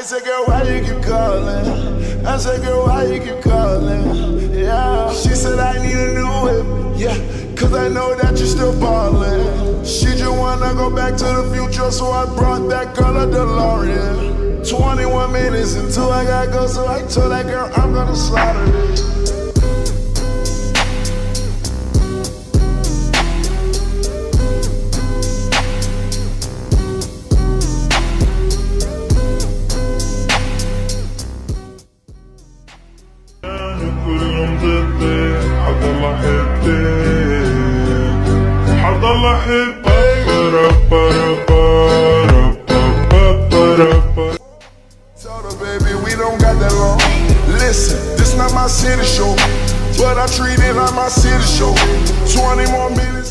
said, girl, why you keep calling? I said, girl, why you keep calling? Yeah. She said, I need a new whip. Yeah, cause I know that you're still ballin'. She just wanna go back to the future, so I brought that girl a DeLorean. 21 minutes until I gotta go, so I told that girl I'm gonna slaughter it. Told her, baby, we don't got that long. Listen, this not my city show, but I treat it like my city show. 20 more minutes.